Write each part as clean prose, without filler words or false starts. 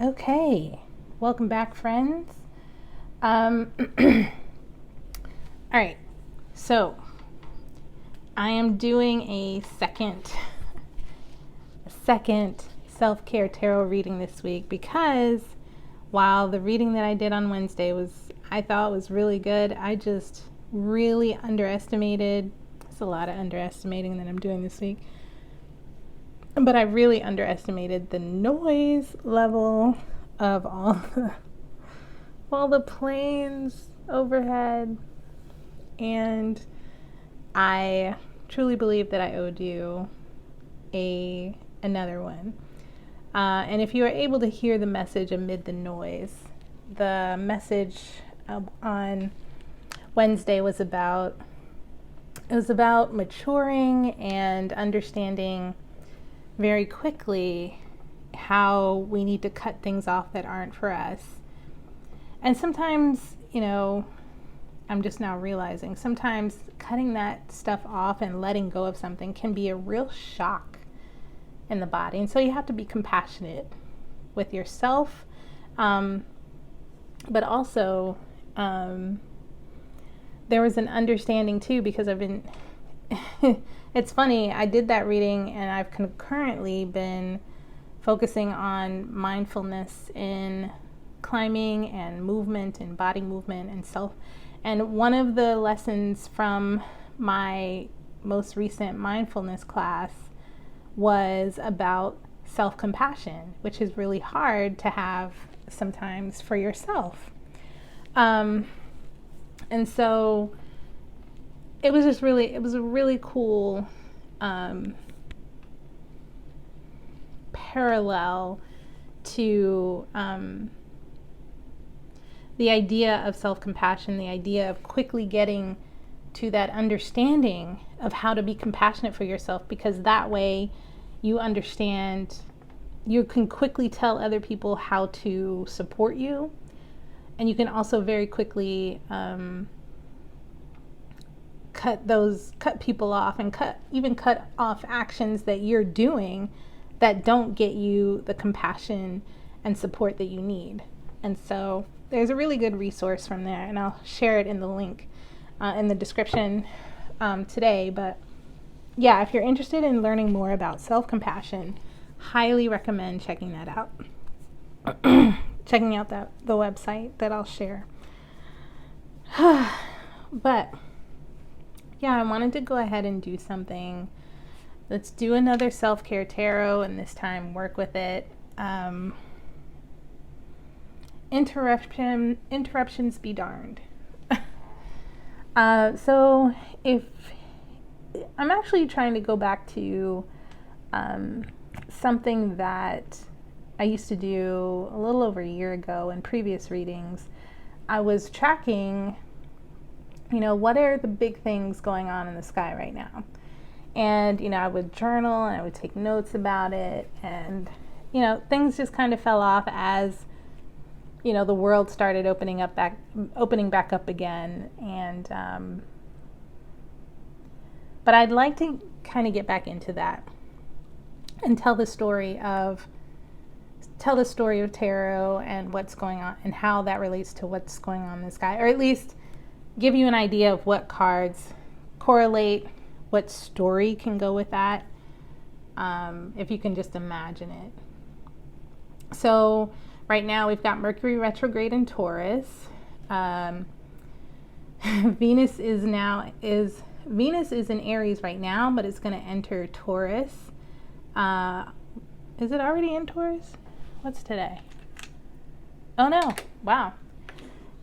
Okay, welcome back, friends. All right, so I am doing a second self-care tarot reading this week because while the reading that I did on Wednesday I thought was really good, I just really underestimated. It's a lot of underestimating that I'm doing this week. But I really underestimated the noise level of all the planes overhead, and I truly believe that I owed you another one. And if you are able to hear the message amid the noise, the message on Wednesday was about maturing and understanding very quickly how we need to cut things off that aren't for us. And sometimes, I'm just now realizing sometimes cutting that stuff off and letting go of something can be a real shock in the body. And so you have to be compassionate with yourself, but also there was an understanding too, because I've been it's funny, I did that reading and I've concurrently been focusing on mindfulness in climbing and movement and body movement and self. And one of the lessons from my most recent mindfulness class was about self-compassion, which is really hard to have sometimes for yourself. And so it was a really cool parallel to the idea of self-compassion, the idea of quickly getting to that understanding of how to be compassionate for yourself, because that way you understand, you can quickly tell other people how to support you, and you can also very quickly cut people off and cut off actions that you're doing that don't get you the compassion and support that you need. And so there's a really good resource from there, and I'll share it in the link in the description today. But yeah, if you're interested in learning more about self-compassion, highly recommend checking that out. Checking out the website that I'll share. But yeah, I wanted to go ahead and do something. Let's do another self-care tarot, and this time work with it. Interruptions be darned. So if I'm actually trying to go back to something that I used to do a little over a year ago in previous readings. I was tracking, what are the big things going on in the sky right now? And, I would journal and I would take notes about it. And, things just kind of fell off as, the world started opening back up again. And, but I'd like to kind of get back into that and tell the story of tarot and what's going on and how that relates to what's going on in the sky, or at least give you an idea of what cards correlate, what story can go with that, if you can just imagine it. So right now we've got Mercury retrograde in Taurus. Venus is in Aries right now, but it's going to enter Taurus. Is it already in Taurus? What's today? Oh no, wow.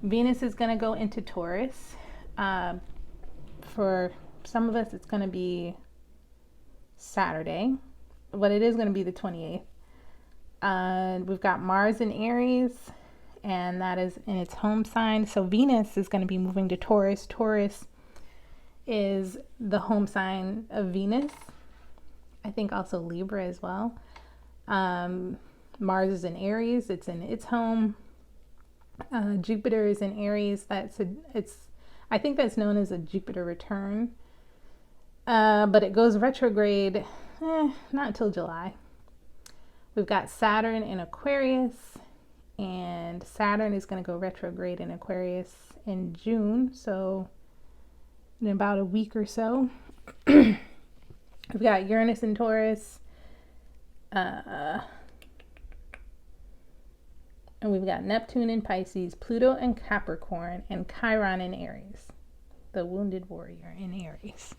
Venus is going to go into Taurus. For some of us, it's going to be Saturday, but it is going to be the 28th. We've got Mars in Aries, and that is in its home sign. So Venus is going to be moving to Taurus. Taurus is the home sign of Venus. I think also Libra as well. Mars is in Aries. It's in its home. Jupiter is in Aries. I think that's known as a Jupiter return. But it goes retrograde not until July. We've got Saturn in Aquarius, and Saturn is going to go retrograde in Aquarius in June, so in about a week or so. We've got Uranus in Taurus, and we've got Neptune in Pisces, Pluto in Capricorn, and Chiron in Aries, the wounded warrior in Aries.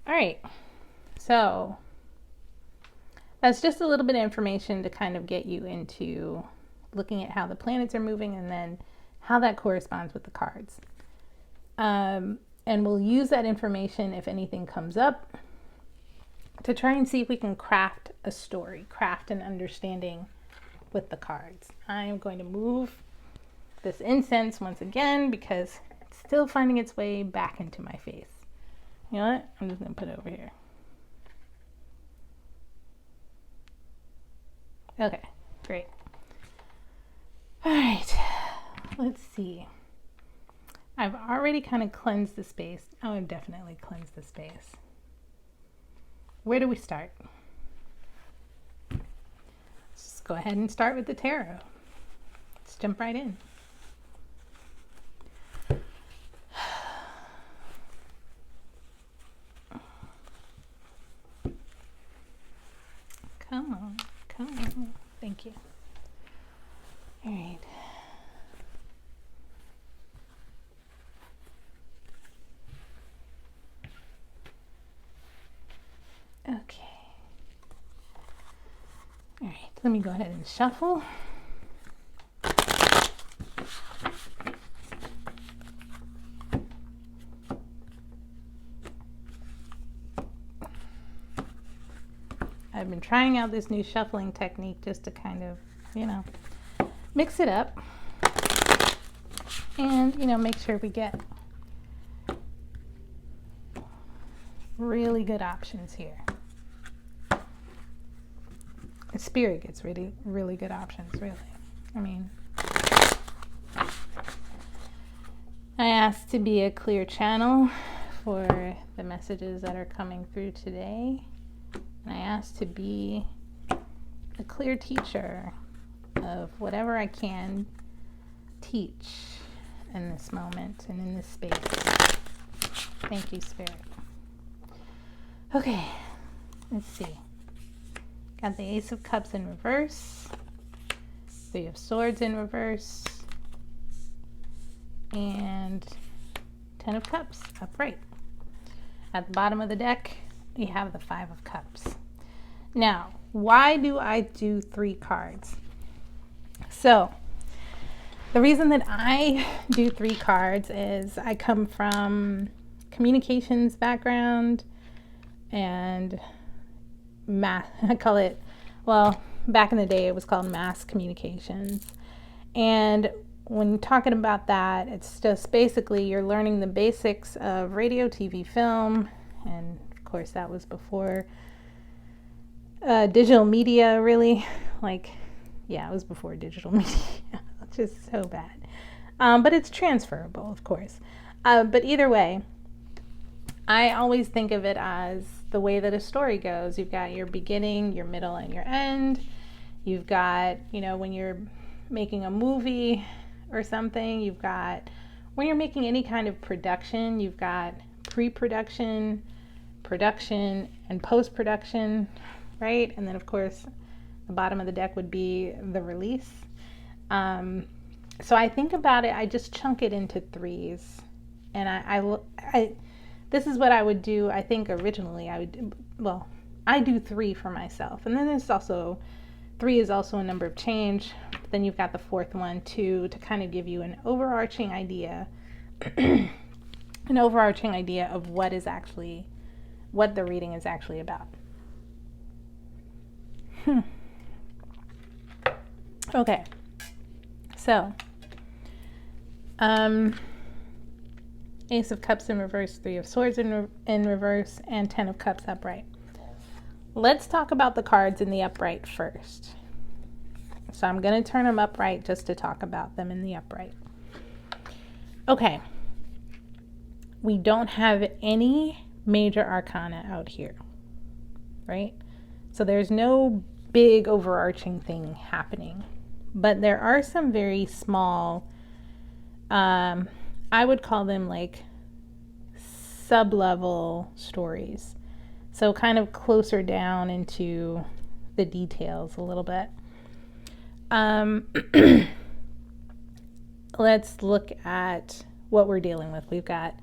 All right, so that's just a little bit of information to kind of get you into looking at how the planets are moving and then how that corresponds with the cards. And we'll use that information if anything comes up to try and see if we can craft a story, craft an understanding with the cards. I'm going to move this incense once again because it's still finding its way back into my face. You know what? I'm just going to put it over here. Okay, great. All right, let's see. I've already kind of cleansed the space. Oh, I've definitely cleansed the space. Where do we start? Let's just go ahead and start with the tarot. Let's jump right in. Come on, come on. Thank you. All right. Okay. All right, let me go ahead and shuffle. I've been trying out this new shuffling technique just to kind of, mix it up and, make sure we get really good options here. Spirit gets really, really good options, really. I mean, I asked to be a clear channel for the messages that are coming through today. And I asked to be a clear teacher of whatever I can teach in this moment and in this space. Thank you, Spirit. Okay, let's see. Got the Ace of Cups in reverse, Three of Swords in reverse, and Ten of Cups upright. At the bottom of the deck, we have the Five of Cups. Now, why do I do 3 cards? So, the reason that I do 3 cards is I come from communications background and math. I call it, well, back in the day it was called mass communications. And when talking about that, it's just basically you're learning the basics of radio, TV, film, and of course that was before digital media, really. It was before digital media. Just so bad. But it's transferable, of course. But either way, I always think of it as the way that a story goes. You've got your beginning, your middle, and your end. You've got, when you're making a movie or something, you've got, when you're making any kind of production, you've got pre-production, production, and post-production, right? And then, of course, the bottom of the deck would be the release. So I think about it, I just chunk it into 3s. And I this is what I would do. I think originally I do 3 for myself. And then there's also, 3 is also a number of change. But then you've got the 4th one, 2, to kind of give you an overarching idea, of what the reading is actually about. Okay. So, Ace of Cups in reverse, Three of Swords in reverse, and Ten of Cups upright. Let's talk about the cards in the upright first. So I'm going to turn them upright just to talk about them in the upright. Okay. We don't have any major arcana out here, right? So there's no big overarching thing happening. But there are some very small, I would call them like sub-level stories. So kind of closer down into the details a little bit. Let's look at what we're dealing with. We've got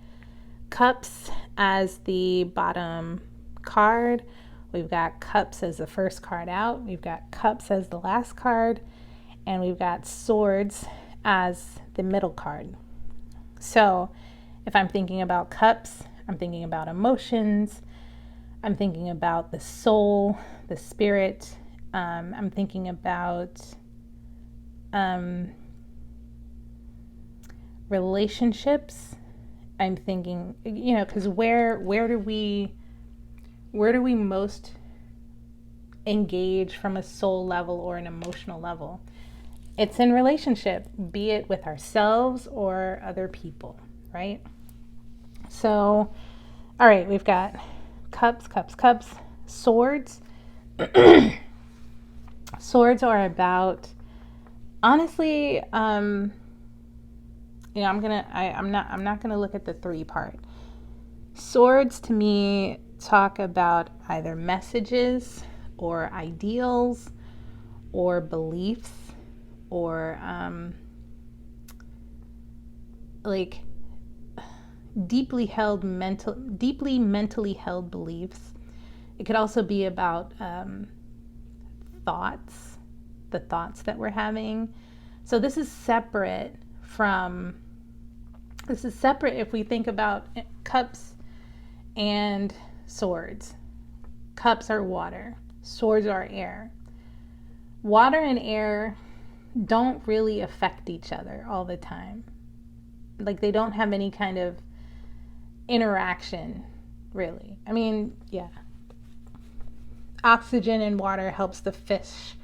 Cups as the bottom card. We've got Cups as the first card out. We've got Cups as the last card. And we've got Swords as the middle card. So if I'm thinking about Cups, I'm thinking about emotions. I'm thinking about the soul, the spirit. I'm thinking about relationships. I'm thinking, you know, because where do we most engage from a soul level or an emotional level? It's in relationship, be it with ourselves or other people, right? So, all right, we've got Cups, Cups, Cups, Swords. Swords are about, honestly, you know, I'm not gonna look at the 3 part. Swords to me talk about either messages or ideals or beliefs or like deeply mentally held beliefs. It could also be about thoughts, the thoughts that we're having. So this is separate if we think about Cups and Swords. Cups are water, Swords are air. Water and air don't really affect each other all the time. Like they don't have any kind of interaction, really. I mean, yeah. Oxygen in water helps the fish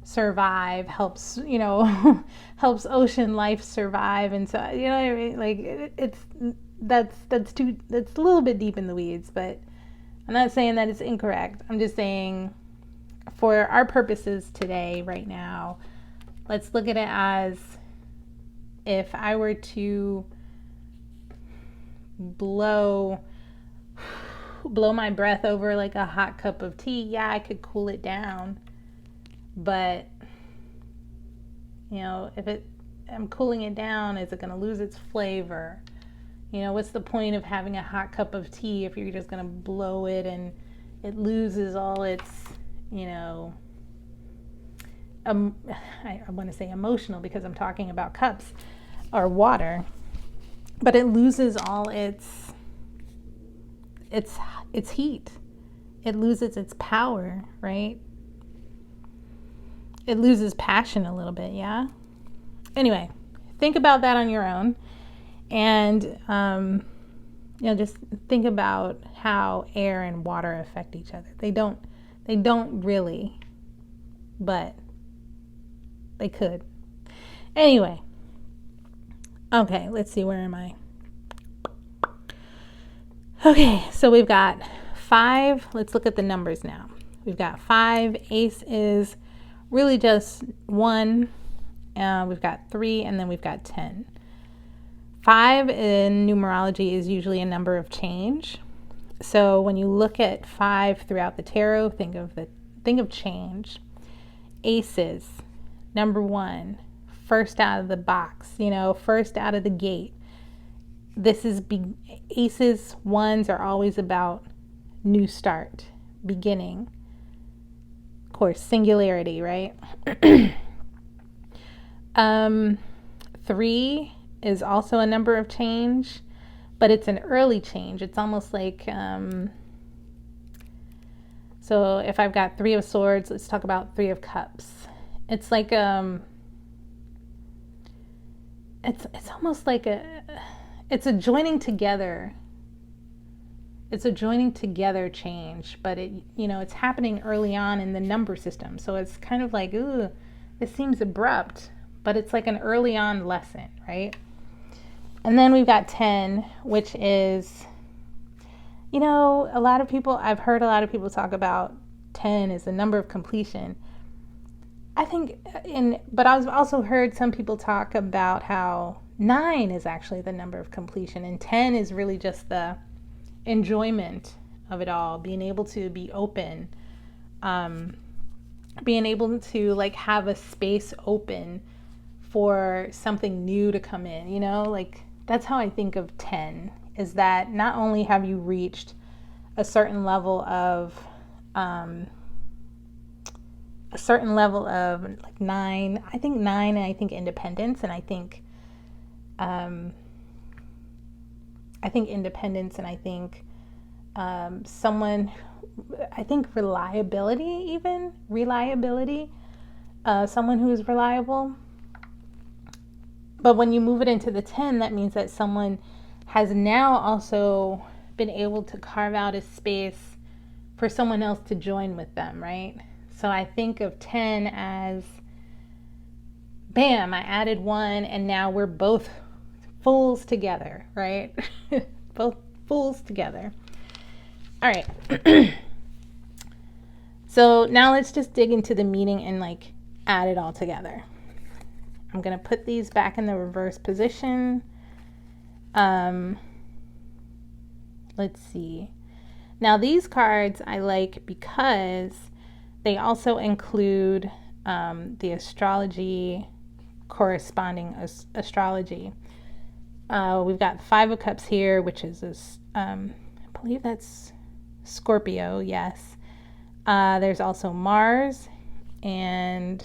survive, helps, you know, helps ocean life survive, and so, you know what I mean? Like that's a little bit deep in the weeds, but I'm not saying that it's incorrect. I'm just saying for our purposes today, right now, let's look at it as if I were to blow my breath over like a hot cup of tea. Yeah, I could cool it down, but you know, I'm cooling it down, is it going to lose its flavor? You know, what's the point of having a hot cup of tea if you're just going to blow it and it loses all its, you know, I want to say emotional because I'm talking about cups or water, but it loses all its heat. It loses its power, right? It loses passion a little bit, yeah? Anyway, think about that on your own. And, you know, just think about how air and water affect each other. They don't really, but they could. Anyway, okay, let's see, where am I? Okay, so we've got 5. Let's look at the numbers now. We've got 5. Ace is really just 1. We've got 3, and then we've got 10. 5 in numerology is usually a number of change. So when you look at 5 throughout the tarot, think of change. Aces, number 1, first out of the box, you know, first out of the gate. This is aces, 1s are always about new start, beginning. Of course, singularity, right? 3 is also a number of change, but it's an early change. It's almost like, so if I've got 3 of Swords, let's talk about 3 of Cups. It's like, it's almost like it's a joining together. It's a joining together change, but it, you know, it's happening early on in the number system. So it's kind of like, ooh, this seems abrupt, but it's like an early on lesson, right? And then we've got 10, which is, you know, I've heard a lot of people talk about 10 is the number of completion. I think, but I've also heard some people talk about how 9 is actually the number of completion, and 10 is really just the enjoyment of it all, being able to be open, being able to like have a space open for something new to come in, you know, like that's how I think of 10, is that not only have you reached a certain level of like 9, I think 9, and I think independence, and I think independence, and I think someone, I think reliability, someone who is reliable. But when you move it into the 10, that means that someone has now also been able to carve out a space for someone else to join with them, right? So I think of 10 as, bam, I added 1, and now we're both fools together, right? Both fools together. All right. So now let's just dig into the meaning and like add it all together. I'm going to put these back in the reverse position. Let's see. Now these cards I like because they also include the astrology, corresponding astrology. We've got 5 of Cups here, which is this, I believe that's Scorpio, yes. There's also Mars and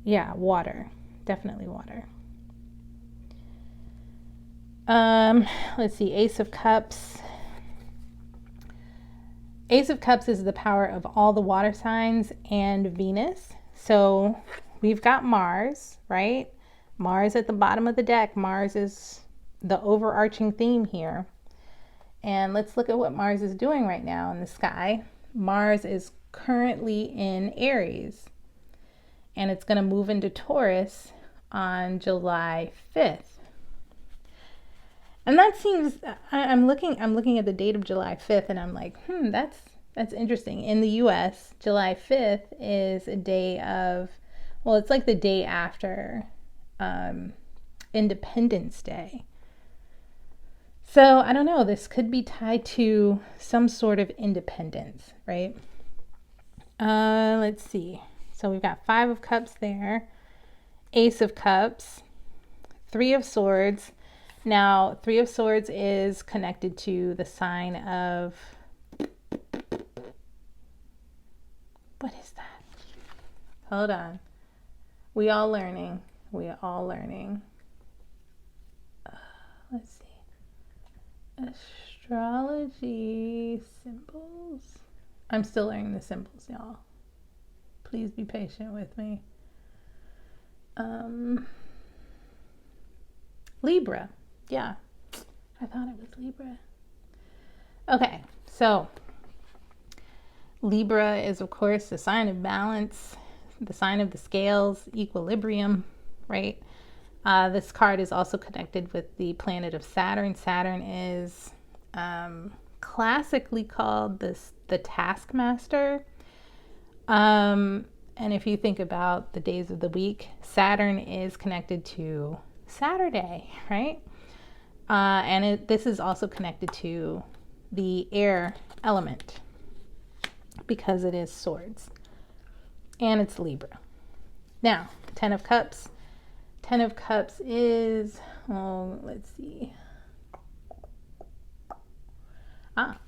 yeah, water, definitely water. Let's see, Ace of Cups. Ace of Cups is the power of all the water signs and Venus. So we've got Mars, right? Mars at the bottom of the deck. Mars is the overarching theme here. And let's look at what Mars is doing right now in the sky. Mars is currently in Aries, and it's going to move into Taurus on July 5th. And that seems, I'm looking at the date of July 5th, and I'm like, that's interesting. In the US, July 5th is a day of, well, it's like the day after Independence Day. So I don't know, this could be tied to some sort of independence, right? Let's see. So we've got 5 of Cups there, Ace of Cups, 3 of Swords. Now, 3 of Swords is connected to the sign of, what is that? Hold on. We all learning. Let's see. Astrology symbols. I'm still learning the symbols, y'all. Please be patient with me. Libra. Yeah, I thought it was Libra. Okay, so Libra is, of course, the sign of balance, the sign of the scales, equilibrium, right? This card is also connected with the planet of Saturn. Saturn is classically called the taskmaster. And if you think about the days of the week, Saturn is connected to Saturday, right? And this is also connected to the air element because it is swords. And it's Libra. Now, 10 of Cups. 10 of Cups is, let's see.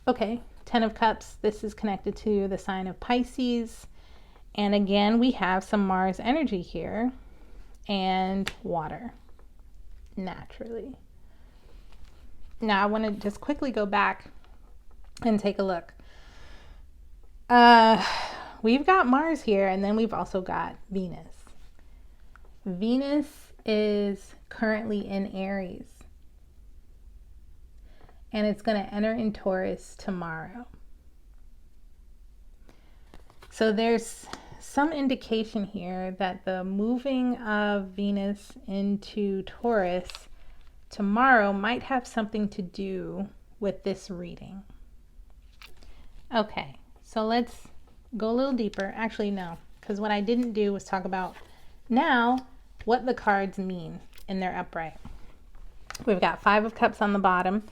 Okay. 10 of Cups. This is connected to the sign of Pisces. And again, we have some Mars energy here and water, naturally. Now, I want to just quickly go back and take a look. We've got Mars here, and then we've also got Venus. Venus is currently in Aries, and it's going to enter in Taurus tomorrow. So there's some indication here that the moving of Venus into Taurus tomorrow might have something to do with this reading. Okay, so let's go a little deeper. Actually, no, because what I didn't do was talk about now what the cards mean in their upright. We've got 5 of Cups on the bottom.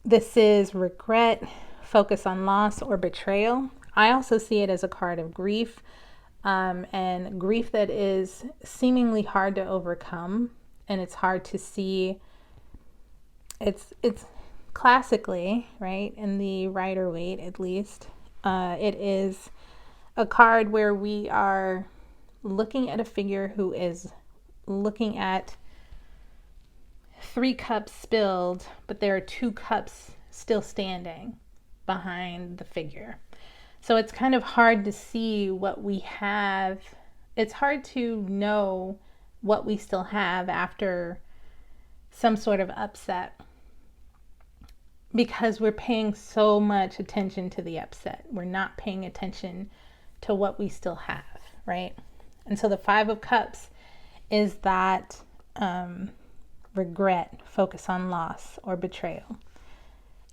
This is regret, focus on loss, or betrayal. I also see it as a card of grief, and grief that is seemingly hard to overcome, and it's hard to see. It's classically, right, in the Rider-Waite at least, it is a card where we are looking at a figure who is looking at 3 cups spilled, but there are 2 cups still standing behind the figure. So it's kind of hard to see what we have. It's hard to know what we still have after some sort of upset, because we're paying so much attention to the upset. We're not paying attention to what we still have, right? And so the 5 of Cups is that regret, focus on loss, or betrayal.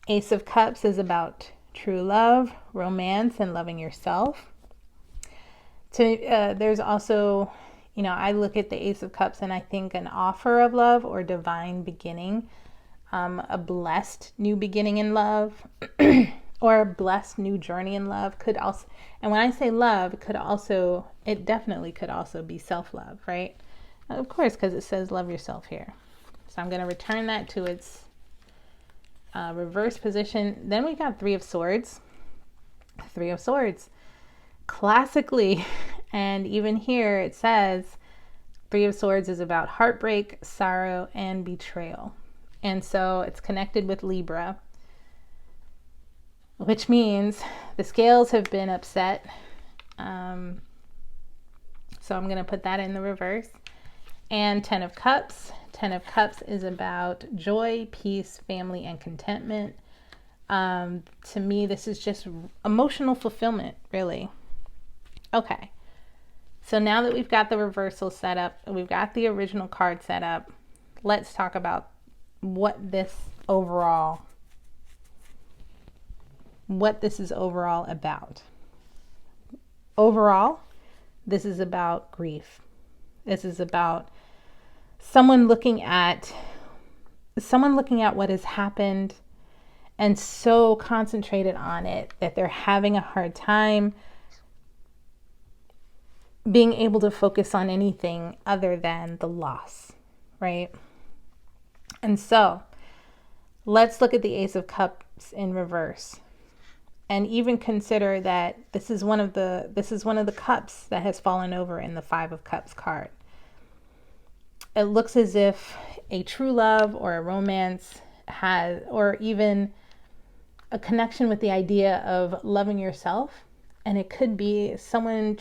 Ace of Cups is about true love, romance, and loving yourself. There's also, I look at the Ace of Cups and I think an offer of love or divine beginning, a blessed new beginning in love, or a blessed new journey in love could also, and when I say love, it definitely could also be self-love, right? Of course, because it says love yourself here. So I'm going to return that to its reverse position. Then we got 3 of Swords. 3 of Swords. Classically, and even here it says 3 of Swords is about heartbreak, sorrow, and betrayal. And so it's connected with Libra, which means the scales have been upset. So I'm going to put that in the reverse. And 10 of Cups. 10 of Cups is about joy, peace, family, and contentment. To me, this is just emotional fulfillment, really. Okay. So now that we've got the reversal set up, we've got the original card set up, let's talk about what this is overall about. Overall, this is about grief. This is about someone looking at what has happened and so concentrated on it that they're having a hard time being able to focus on anything other than the loss, right? And so let's look at the Ace of Cups in reverse and even consider that this is one of the cups that has fallen over in the 5 of Cups card. It looks as if a true love or a romance has, or even a connection with the idea of loving yourself. And it could be someone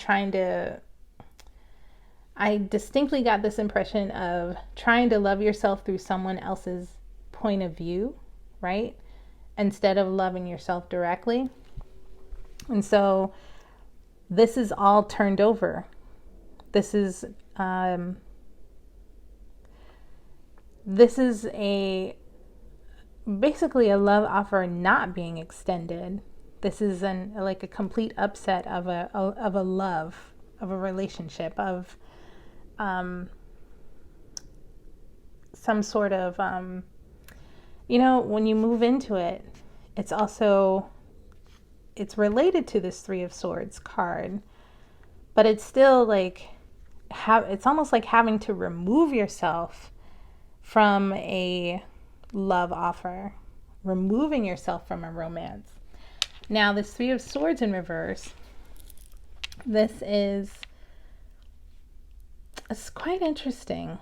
I distinctly got this impression of trying to love yourself through someone else's point of view, right? Instead of loving yourself directly. And so this is all turned over. This is basically a love offer not being extended. This is a complete upset of a love, of a relationship, of some sort of when you move into it, it's related to this 3 of Swords card, but it's still it's almost like having to remove yourself from a love offer, removing yourself from a romance. Now this 3 of Swords in reverse, it's quite interesting,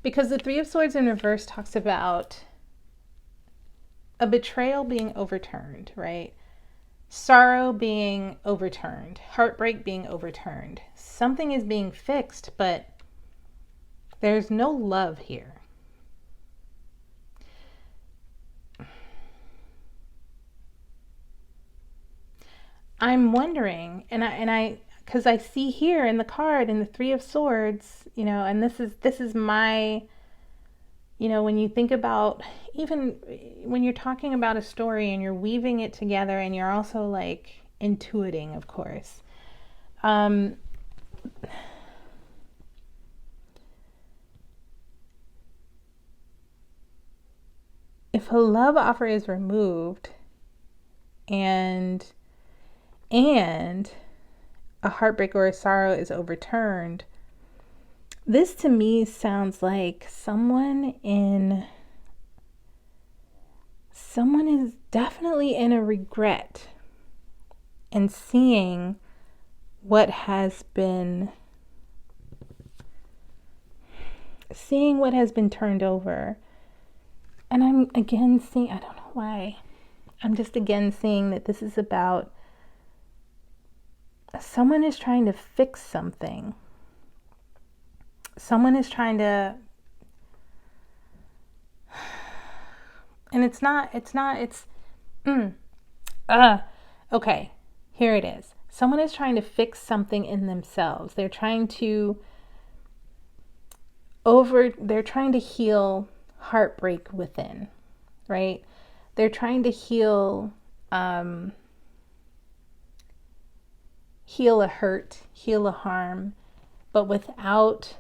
because the 3 of Swords in reverse talks about a betrayal being overturned, right? Sorrow being overturned, heartbreak being overturned. Something is being fixed, but there's no love here. I'm wondering, because I see here in the card in the 3 of Swords, and this is my You know, when you think about, even when you're talking about a story and you're weaving it together and you're also like intuiting, of course. If a love offer is removed and a heartbreak or a sorrow is overturned, this to me sounds like someone is definitely in a regret and seeing what has been turned over. And I'm again seeing, I don't know why, I'm just again seeing that this is about someone is trying to fix something. Someone is trying to, and okay, here it is. Someone is trying to fix something in themselves. They're trying to heal heartbreak within, right? They're trying to heal a hurt, heal a harm, but without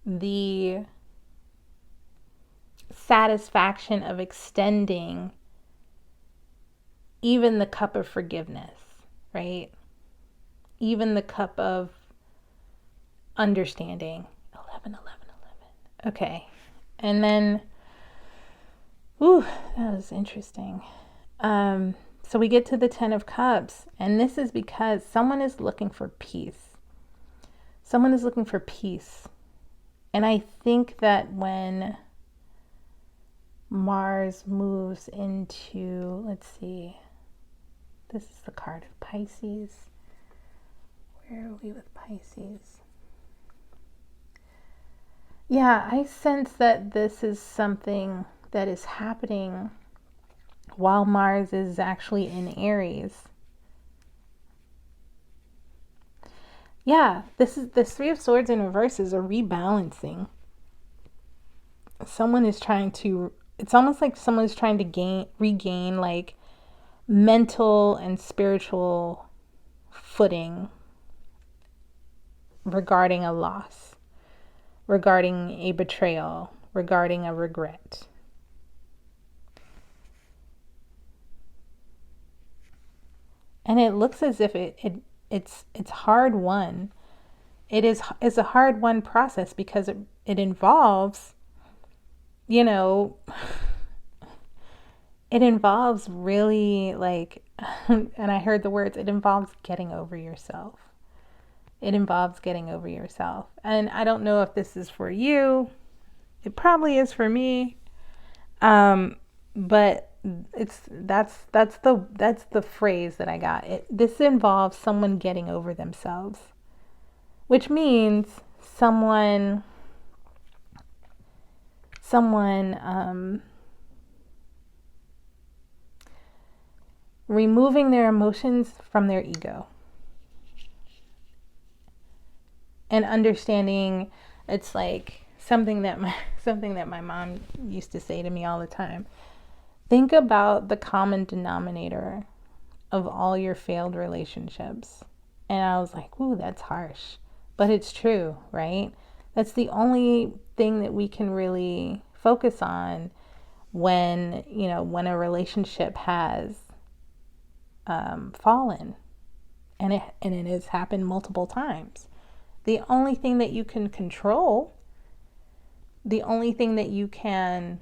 the satisfaction of extending even the cup of forgiveness, right? Even the cup of understanding. 11. Okay. And then, ooh, that was interesting. So we get to the 10 of Cups, and this is because someone is looking for peace. Someone is looking for peace. And I think that when Mars moves into, let's see, this is the card of Pisces. Where are we with Pisces? Yeah, I sense that this is something that is happening while Mars is actually in Aries. Yeah, this Three of Swords in reverse is a rebalancing. Someone is trying to, it's almost like someone is trying to regain like mental and spiritual footing regarding a loss, regarding a betrayal, regarding a regret. And it looks as if it's hard won. It's a hard won process because it involves, you know, it involves really like, and I heard the words, it involves getting over yourself. It involves getting over yourself. And I don't know if this is for you. It probably is for me. But that's the phrase that I got. This involves someone getting over themselves, which means someone removing their emotions from their ego and understanding. It's like something that my mom used to say to me all the time. Think about the common denominator of all your failed relationships. And I was like, ooh, that's harsh. But it's true, right? That's the only thing that we can really focus on when a relationship has fallen. And it has happened multiple times. The only thing that you can control, the only thing that you can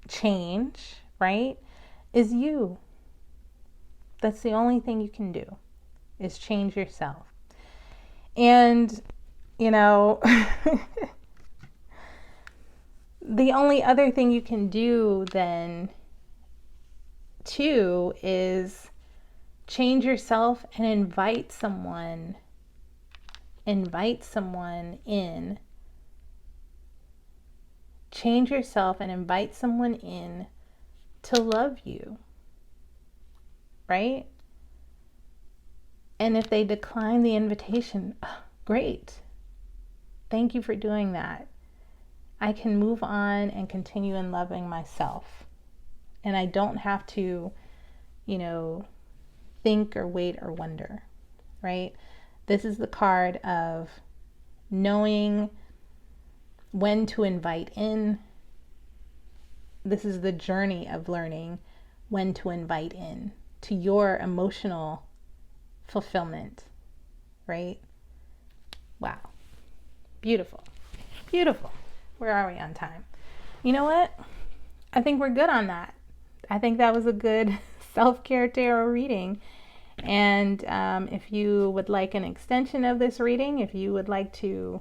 change, right, is you. That's the only thing you can do, is change yourself. And the only other thing you can do then too is change yourself and invite someone in. Change yourself and invite someone in to love you, right? And if they decline the invitation, great. Thank you for doing that. I can move on and continue in loving myself. And I don't have to, you know, think or wait or wonder, right? This is the card of knowing when to invite in. This is the journey of learning when to invite in to your emotional fulfillment, right? Wow. Beautiful. Beautiful. Where are we on time? You know what? I think we're good on that. I think that was a good self-care tarot reading. And if you would like an extension of this reading, if you would like to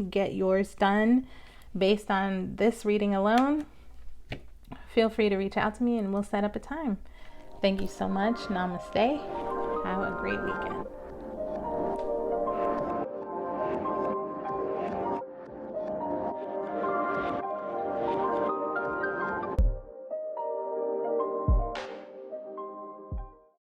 get yours done based on this reading alone, feel free to reach out to me and we'll set up a time. Thank you so much. Namaste. Have a great weekend.